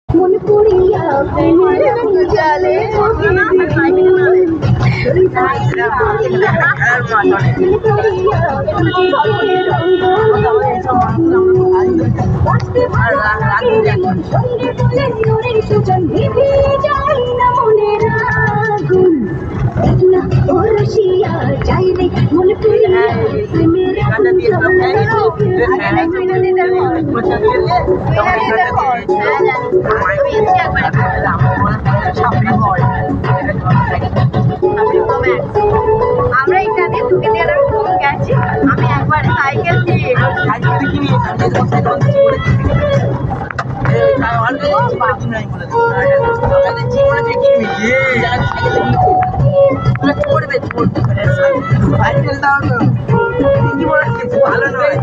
মন পুরিয়া প্রেমের জালে চাইলে মন পুরিয়া প্রেমের আমরা এখানে তোকে দিয়ে ফোন গেছি আমি একবার সাইকেল দিয়ে ভালো নয়